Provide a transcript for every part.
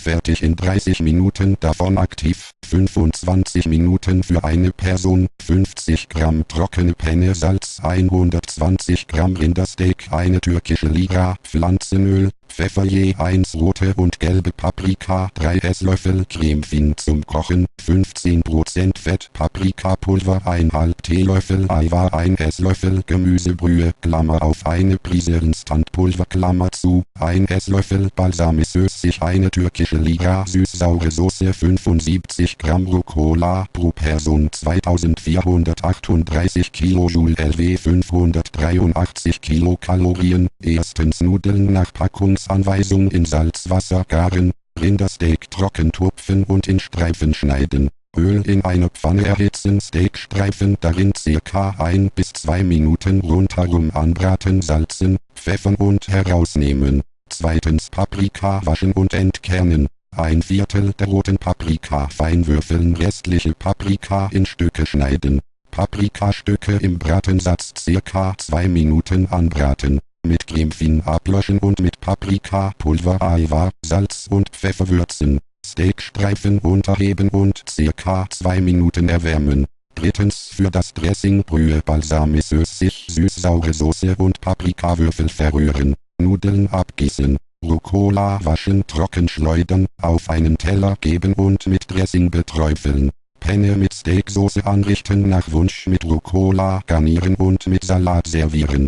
fertig in 30 Minuten, davon aktiv, 25 Minuten für eine Person, 50 Gramm trockene Penne Salz, 120 Gramm Rindersteak, eine türkische Lira, Pflanzenöl, Pfeffer je 1 rote und gelbe Paprika, 3 Esslöffel Cremefin zum Kochen, 15% Fett, Paprikapulver, 1,5 Teelöffel Eiweiß, 1 Esslöffel Gemüsebrühe, Klammer auf, eine Prise Instantpulver, Klammer zu, 1 Esslöffel Balsamic-Essig, eine türkische Lira, süß-saure Soße, 75 Gramm Rucola, pro Person 2438 Kilojoule LW, 583 Kilokalorien. Erstens Nudeln nach Packungsanweisung in Salzwasser garen, Rindersteak trocken tupfen und in Streifen schneiden. Öl in eine Pfanne erhitzen, Steakstreifen darin ca. 1 bis 2 Minuten rundherum anbraten, salzen, pfeffern und herausnehmen. Zweitens Paprika waschen und entkernen. 1/4 der roten Paprika fein würfeln, restliche Paprika in Stücke schneiden. Paprikastücke im Bratensatz ca. 2 Minuten anbraten. Mit Cremefin ablöschen und mit Paprikapulver, Eiweiß, Salz und Pfeffer würzen. Steakstreifen unterheben und ca. 2 Minuten erwärmen. Drittens für das Dressing Brühe, Balsamic-Essig, süß-saure Soße und Paprikawürfel verrühren. Nudeln abgießen. Rucola waschen, trocken schleudern, auf einen Teller geben und mit Dressing beträufeln. Penne mit Steaksoße anrichten, nach Wunsch mit Rucola garnieren und mit Salat servieren.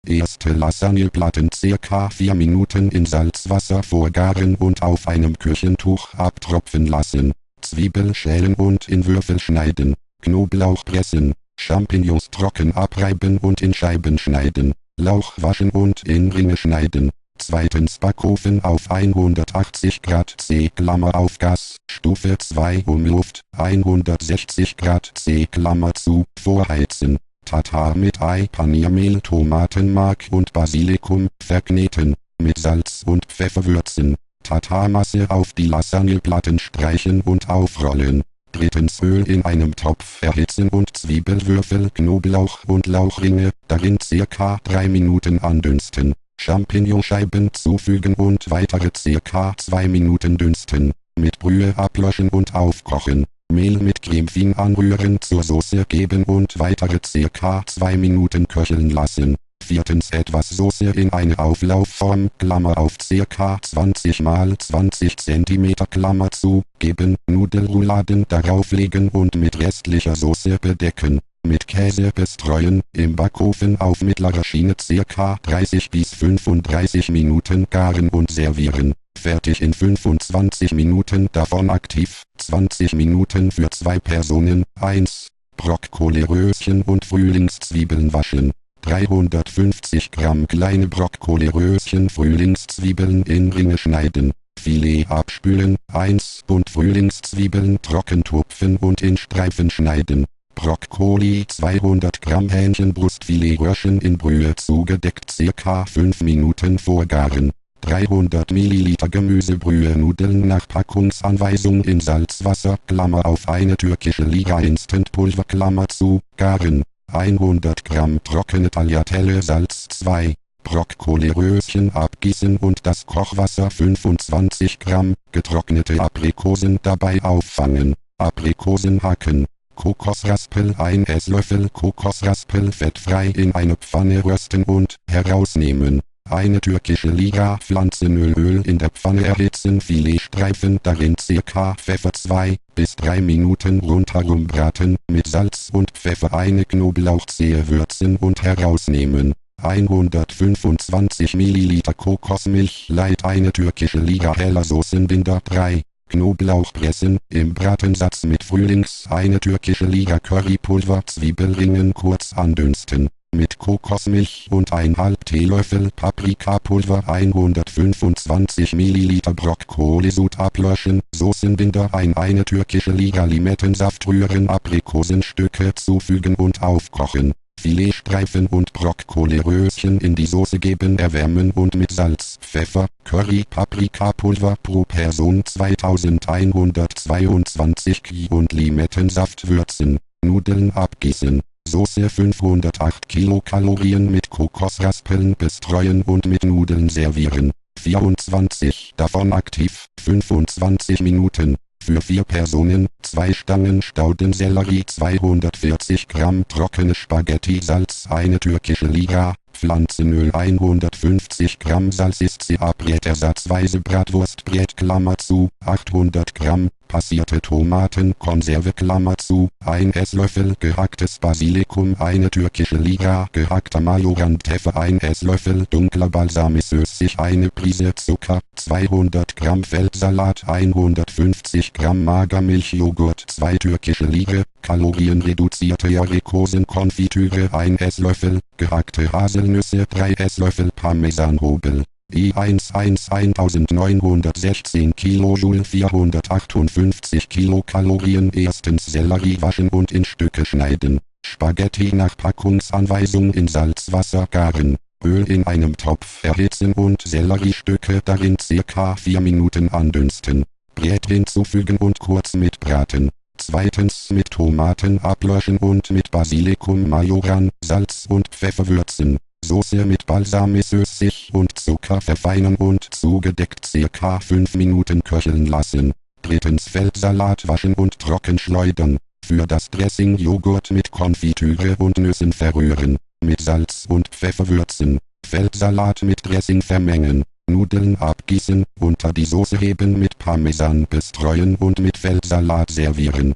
Erste Lasagneplatten ca. 4 Minuten in Salzwasser vorgaren und auf einem Küchentuch abtropfen lassen. Zwiebel schälen und in Würfel schneiden. Knoblauch pressen. Champignons trocken abreiben und in Scheiben schneiden. Lauch waschen und in Ringe schneiden. Zweitens Backofen auf 180 Grad C, Klammer auf Gas, Stufe 2 Umluft, 160 Grad C, Klammer zu, vorheizen. Tatar mit Ei, Paniermehl, Tomatenmark und Basilikum, verkneten, mit Salz und Pfeffer würzen. Tatarmasse auf die Lasagneplatten streichen und aufrollen. Drittens Öl in einem Topf erhitzen und Zwiebelwürfel, Knoblauch und Lauchringe, darin ca. 3 Minuten andünsten. Champignonscheiben zufügen und weitere ca. 2 Minuten dünsten. Mit Brühe ablöschen und aufkochen. Mehl mit Cremefin anrühren, zur Soße geben und weitere ca. 2 Minuten köcheln lassen. Viertens etwas Soße in eine Auflaufform, Klammer auf ca. 20 x 20 cm, Klammer zu, geben, Nudelrouladen darauflegen und mit restlicher Soße bedecken. Mit Käse bestreuen, im Backofen auf mittlerer Schiene ca. 30 bis 35 Minuten garen und servieren. Fertig in 25 Minuten, davon aktiv, 20 Minuten für 2 Personen. 1. Brokkoleröschen und Frühlingszwiebeln waschen. 350 Gramm kleine Brokkoleröschen, Frühlingszwiebeln in Ringe schneiden. Filet abspülen, 1 und Frühlingszwiebeln trocken tupfen und in Streifen schneiden. Brokkoli 200 Gramm Hähnchenbrustfilet röschen in Brühe zugedeckt ca. 5 Minuten vorgaren. 300 Milliliter Gemüsebrühe, Nudeln nach Packungsanweisung in Salzwasser, Klammer auf, eine türkische Lira Instantpulver, Klammer zu, garen. 100 Gramm trockene Tagliatelle, Salz 2. Brokkoleröschen abgießen und das Kochwasser 25 Gramm, getrocknete Aprikosen dabei auffangen. Aprikosen hacken. Kokosraspel 1 Esslöffel Kokosraspel fettfrei in eine Pfanne rösten und herausnehmen. Eine türkische Lira Pflanzenöl in der Pfanne erhitzen, Filetstreifen darin ca. Pfeffer 2 bis 3 Minuten rundherum braten, mit Salz und Pfeffer eine Knoblauchzehe würzen und herausnehmen. 125 Milliliter Kokosmilch, Light, eine türkische Lira heller Soßenbinder 3. Knoblauch pressen, im Bratensatz mit Frühlings, eine türkische Lira Currypulver, Zwiebelringen kurz andünsten. Mit Kokosmilch und 1,5 Teelöffel Paprikapulver, 125 Milliliter Brokkolisud ablöschen, Soßenbinder eine türkische Lira Limettensaft rühren, Aprikosenstücke zufügen und aufkochen. Filetstreifen und Brokkoleröschen in die Soße geben, erwärmen und mit Salz, Pfeffer, Curry, Paprikapulver pro Person 2122 und Limettensaft würzen. Nudeln abgießen. Soße 508 Kilokalorien mit Kokosraspeln bestreuen und mit Nudeln servieren. 24 davon aktiv, 25 Minuten. Für 4 Personen, 2 Stangen Staudensellerie, 240 Gramm trockene Spaghetti, Salz, eine türkische Lira, Pflanzenöl 150 Gramm, Salz ist Brät ersatzweise Bratwurstbrät, Klammer zu, 800 Gramm, passierte Tomatenkonserve, Klammer zu, 1 Esslöffel gehacktes Basilikum, eine türkische Lira, gehackter Majorantefe, 1 Esslöffel dunkler Balsamico-Essig, eine Prise Zucker, 200 Gramm Feldsalat, 150 Gramm Magermilchjoghurt, 2 türkische Lire, kalorienreduzierte Aprikosenkonfitüre, 1 Esslöffel, gehackte Haselnüsse, 3 Esslöffel Parmesanhobel. E1 1916 Kilojoule 458 Kilokalorien. Erstens Sellerie waschen und in Stücke schneiden. Spaghetti nach Packungsanweisung in Salzwasser garen. Öl in einem Topf erhitzen und Selleriestücke darin ca. 4 Minuten andünsten. Brät hinzufügen und kurz mitbraten. Zweitens mit Tomaten ablöschen und mit Basilikum, Majoran, Salz und Pfeffer würzen. Soße mit Balsamico-Essig und Zucker verfeinern und zugedeckt ca. 5 Minuten köcheln lassen. Drittens Feldsalat waschen und trocken schleudern. Für das Dressing Joghurt mit Konfitüre und Nüssen verrühren. Mit Salz und Pfeffer würzen. Feldsalat mit Dressing vermengen. Nudeln abgießen, unter die Soße heben, mit Parmesan bestreuen und mit Feldsalat servieren.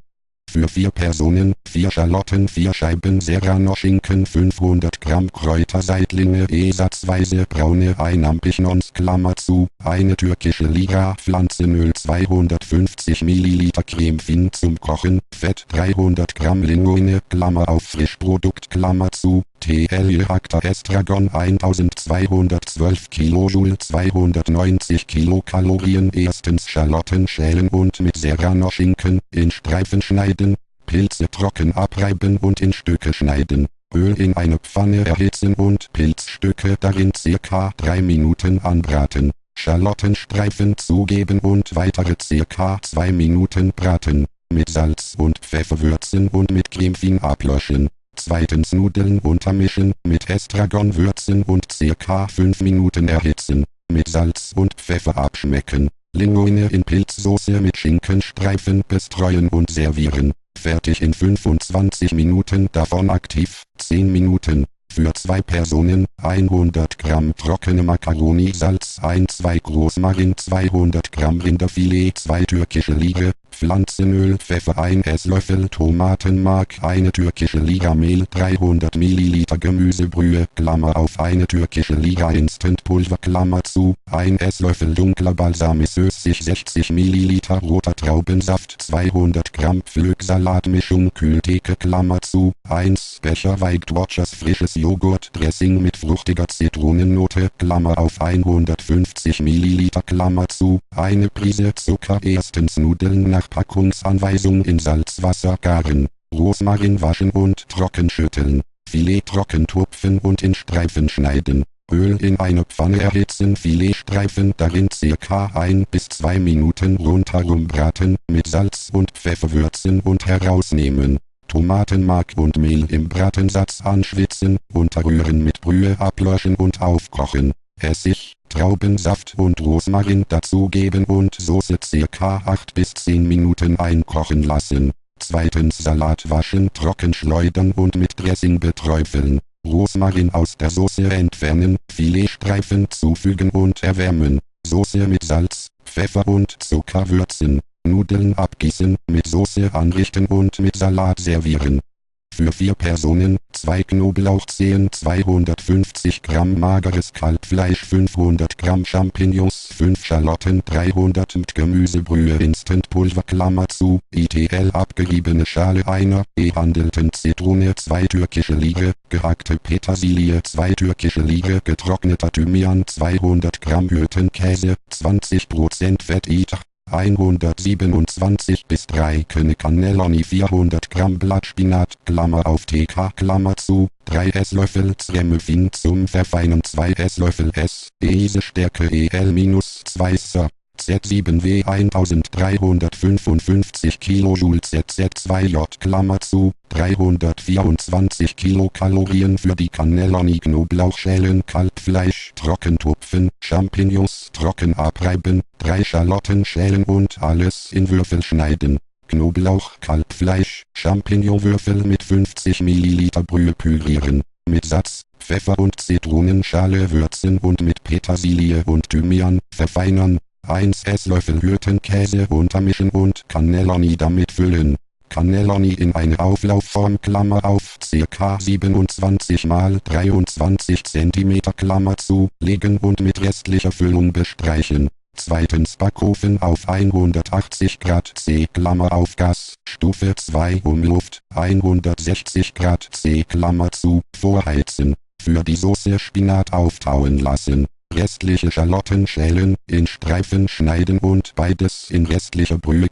Für 4 Personen, 4 Schalotten, 4 Scheiben Serrano-Schinken, 500 Gramm Kräuterseitlinge, ersatzweise braune 1 Champignons, Klammer zu, eine türkische Lira, Pflanzenöl 250 ml, Creme fin zum Kochen, Fett 300 Gramm Linguine, Klammer auf Frischprodukt, Klammer zu, TL gehackter Estragon 1212 Kilojoule, 290 Kilokalorien. Erstens Schalotten schälen und mit Serrano-Schinken in Streifen schneiden, Pilze trocken abreiben und in Stücke schneiden. Öl in eine Pfanne erhitzen und Pilzstücke darin ca. 3 Minuten anbraten. Schalottenstreifen zugeben und weitere ca. 2 Minuten braten. Mit Salz und Pfeffer würzen und mit Creme fin ablöschen. Zweitens Nudeln untermischen, mit Estragon würzen und ca. 5 Minuten erhitzen. Mit Salz und Pfeffer abschmecken. Linguine in Pilzsoße mit Schinkenstreifen bestreuen und servieren. Fertig in 25 Minuten, davon aktiv 10 Minuten. Für 2 Personen, 100 Gramm trockene Macaroni, Salz, 2 Großmarin, 200 Gramm Rinderfilet, 2 türkische Lire, Pflanzenöl, Pfeffer, 1 Esslöffel Tomatenmark, eine türkische Lira Mehl, 300 ml Gemüsebrühe, Klammer auf, eine türkische Lira Instantpulver, Klammer zu, 1 Esslöffel dunkler Balsamico-Essig, 60 ml roter Traubensaft, 200 Gramm Pflücksalatmischung, Kühltheke, Klammer zu, 1 Becher Weight Watchers frisches Joghurtdressing mit fruchtiger Zitronennote, Klammer auf, 150 ml, Klammer zu, eine Prise Zucker. Erstens Nudeln nach Packungsanweisung in Salzwasser garen. Rosmarin waschen und trocken schütteln. Filet trocken tupfen und in Streifen schneiden. Öl in eine Pfanne erhitzen, Filetstreifen darin ca. 1 bis 2 Minuten rundherum braten, mit Salz und Pfeffer würzen und herausnehmen. Tomatenmark und Mehl im Bratensatz anschwitzen, unterrühren mit Brühe ablöschen und aufkochen. Essig, Traubensaft und Rosmarin dazugeben und Soße ca. 8 bis 10 Minuten einkochen lassen. Zweitens Salat waschen, trocken schleudern und mit Dressing beträufeln. Rosmarin aus der Soße entfernen, Filetstreifen zufügen und erwärmen. Soße mit Salz, Pfeffer und Zucker würzen. Nudeln abgießen, mit Soße anrichten und mit Salat servieren. Für 4 Personen, 2 Knoblauchzehen, 250 Gramm mageres Kalbfleisch, 500 Gramm Champignons, 5 Schalotten, 300 mit Gemüsebrühe Instantpulver, Klammer zu, ITL abgeriebene Schale einer, handelten Zitrone, 2 türkische Lire, gehackte Petersilie, 2 türkische Lire, getrockneter Thymian, 200 Gramm Hüttenkäse, 20% Fett, 127 bis 3 Cannelloni, 400 Gramm Blattspinat, Klammer auf TK, Klammer zu, 3 Esslöffel Creme fin zum Verfeinern, 2 Esslöffel Essigstärke EL-2 Z7W 1355 kJ ZZ2J Klammer zu, 324 Kilokalorien für die Cannelloni Knoblauchschälen Kalbfleisch trockentupfen, Champignons trocken abreiben, 3 Schalotten schälen und alles in Würfel schneiden. Knoblauch, Kalbfleisch, Champignonwürfel mit 50 ml Brühe pürieren. Mit Salz, Pfeffer und Zitronenschale würzen und mit Petersilie und Thymian verfeinern. 1 Esslöffel Hüttenkäse untermischen und Cannelloni damit füllen. Cannelloni in eine Auflaufform Klammer auf ca. 27 x 23 cm Klammer zu legen und mit restlicher Füllung bestreichen. Zweitens Backofen auf 180 Grad C Klammer auf Gas, Stufe 2 Umluft, 160 Grad C Klammer zu, vorheizen. Für die Soße Spinat auftauen lassen. Restliche Schalotten schälen, in Streifen schneiden und beides in restlicher Brühe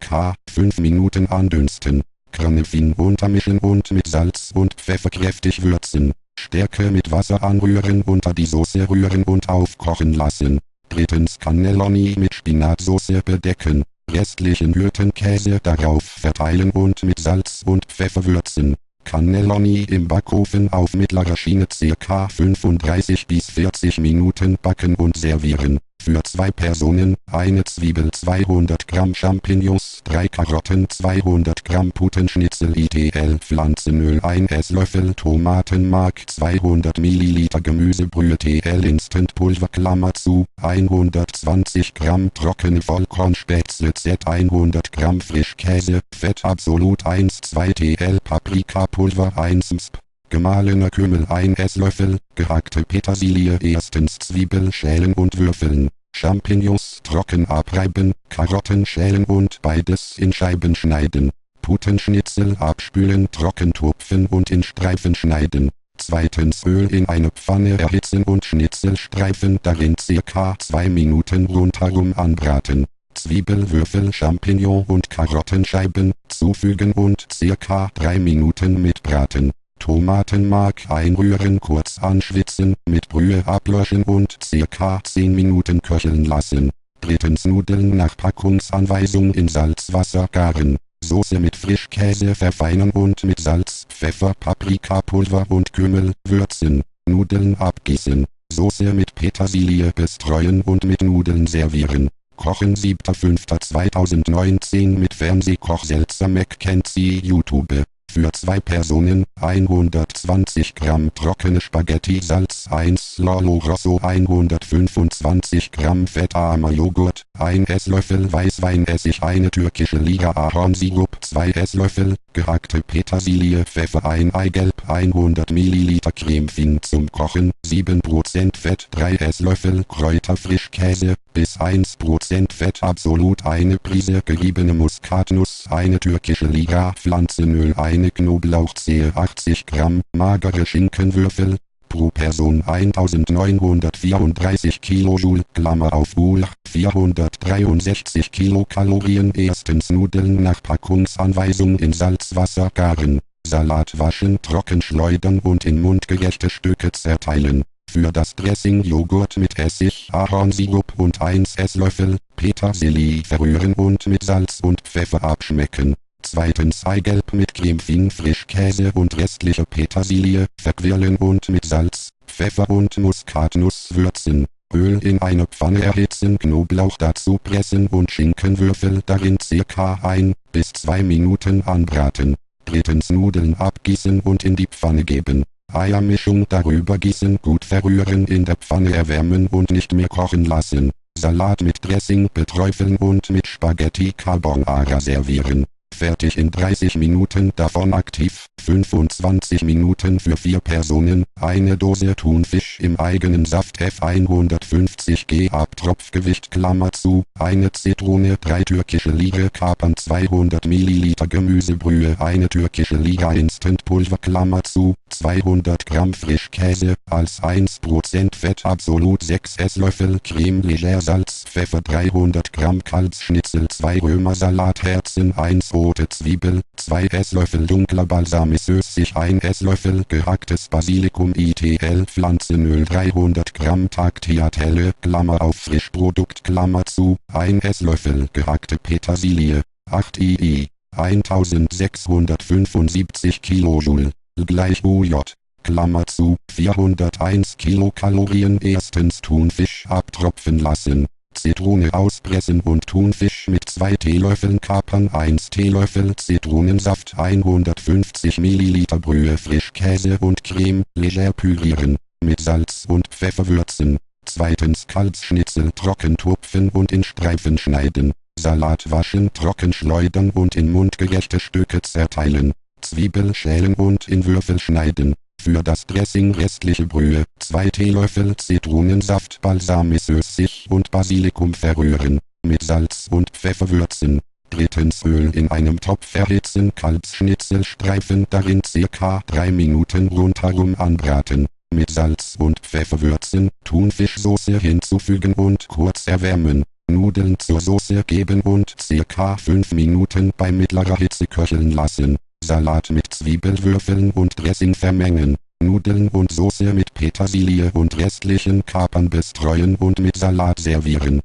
5 Minuten andünsten. Kerne fein untermischen und mit Salz und Pfeffer kräftig würzen. Stärke mit Wasser anrühren, unter die Soße rühren und aufkochen lassen. Drittens Cannelloni mit Spinatsoße bedecken. Restlichen Hüttenkäse darauf verteilen und mit Salz und Pfeffer würzen. Cannelloni im Backofen auf mittlerer Schiene ca. 35 bis 40 Minuten backen und servieren. Für 2 Personen, eine Zwiebel 200 Gramm Champignons, 3 Karotten 200 Gramm Putenschnitzel ITL Pflanzenöl 1 Esslöffel Tomatenmark 200 ml Gemüsebrühe TL Instantpulver Klammer zu, 120 Gramm trockene Vollkornspätzle Z 100 Gramm Frischkäse, Fett Absolut 1,2 TL Paprikapulver 1 Msp. Gemahlener Kümmel 1 Esslöffel, gehackte Petersilie erstens Zwiebel schälen und würfeln, Champignons trocken abreiben, Karotten schälen und beides in Scheiben schneiden, Putenschnitzel abspülen, trocken tupfen und in Streifen schneiden. Zweitens Öl in eine Pfanne erhitzen und Schnitzelstreifen darin ca. 2 Minuten rundherum anbraten. Zwiebelwürfel, Champignon und Karottenscheiben zufügen und ca. 3 Minuten mitbraten. Tomatenmark einrühren, kurz anschwitzen, mit Brühe ablöschen und ca. 10 Minuten köcheln lassen. Drittens Nudeln nach Packungsanweisung in Salzwasser garen. Soße mit Frischkäse verfeinern und mit Salz, Pfeffer, Paprikapulver und Kümmel würzen. Nudeln abgießen. Soße mit Petersilie bestreuen und mit Nudeln servieren. Kochen 7.5.2019 mit Fernsehkoch Selzer-McKenzie YouTube. Für 2 Personen, 120 Gramm trockene Spaghetti Salz 1 Lollo Rosso 125 Gramm fettarmer Joghurt, 1 Esslöffel Weißweinessig, eine türkische Liga Ahornsirup 2 Esslöffel, gehackte Petersilie Pfeffer 1 Eigelb 100 ml Creme fin zum Kochen, 7% Fett 3 Esslöffel Kräuterfrischkäse, bis 1% Fett Absolut eine Prise geriebene Muskatnuss, eine türkische Liga Pflanzenöl, eine Knoblauchzehe 80 Gramm, magere Schinkenwürfel, pro Person 1934 kJ, Klammer auf Bull, 463 Kilokalorien. Erstens Nudeln nach Packungsanweisung in Salzwasser garen, Salat waschen, trocken schleudern und in mundgerechte Stücke zerteilen. Für das Dressing Joghurt mit Essig, Ahornsirup und 1 Esslöffel Petersilie verrühren und mit Salz und Pfeffer abschmecken. Zweitens Eigelb mit Creme fin Frischkäse und restlicher Petersilie verquirlen und mit Salz, Pfeffer und Muskatnuss würzen. Öl in eine Pfanne erhitzen, Knoblauch dazu pressen und Schinkenwürfel darin ca. 1 bis 2 Minuten anbraten. Drittens Nudeln abgießen und in die Pfanne geben. Eiermischung darüber gießen, gut verrühren, in der Pfanne erwärmen und nicht mehr kochen lassen. Salat mit Dressing beträufeln und mit Spaghetti Carbonara servieren. Fertig in 30 Minuten, davon aktiv, 25 Minuten für 4 Personen, eine Dose Thunfisch im eigenen Saft F 150 g Abtropfgewicht Klammer zu, eine Zitrone, 3 türkische Lire Kapern 200 ml Gemüsebrühe, eine türkische Lira Instantpulver Klammer zu, 200 Gramm Frischkäse, als 1% Fett Absolut 6 Esslöffel Creme Leger Salz, Pfeffer 300 Gramm Kalbsschnitzel 2 Römersalatherzen 1 rote Zwiebel, 2 Esslöffel dunkler Balsamico-Essig, 1 Esslöffel gehacktes Basilikum ITL, Pflanzenöl 300 Gramm Tagtheatelle, Klammer auf Frischprodukt, Klammer zu, 1 Esslöffel gehackte Petersilie, 8 II, 1675 Kilojoule, gleich UJ. Klammer zu, 401 Kilokalorien. Erstens Thunfisch abtropfen lassen, Zitrone auspressen und Thunfisch mit 2 Teelöffeln kapern, 1 Teelöffel Zitronensaft, 150 Milliliter Brühe, Frischkäse und Creme, leger pürieren, mit Salz und Pfeffer würzen. Zweitens Kalbsschnitzel trocken tupfen und in Streifen schneiden, Salat waschen, trocken schleudern und in mundgerechte Stücke zerteilen, Zwiebel schälen und in Würfel schneiden. Für das Dressing restliche Brühe, 2 Teelöffel Zitronensaft, Balsamico-Essig und Basilikum verrühren, mit Salz und Pfeffer würzen. Drittens Öl in einem Topf erhitzen, Kalbsschnitzelstreifen darin ca. 3 Minuten rundherum anbraten, mit Salz und Pfeffer würzen, Thunfischsoße hinzufügen und kurz erwärmen. Nudeln zur Soße geben und ca. 5 Minuten bei mittlerer Hitze köcheln lassen. Salat mit Zwiebelwürfeln und Dressing vermengen, Nudeln und Soße mit Petersilie und restlichen Kapern bestreuen und mit Salat servieren.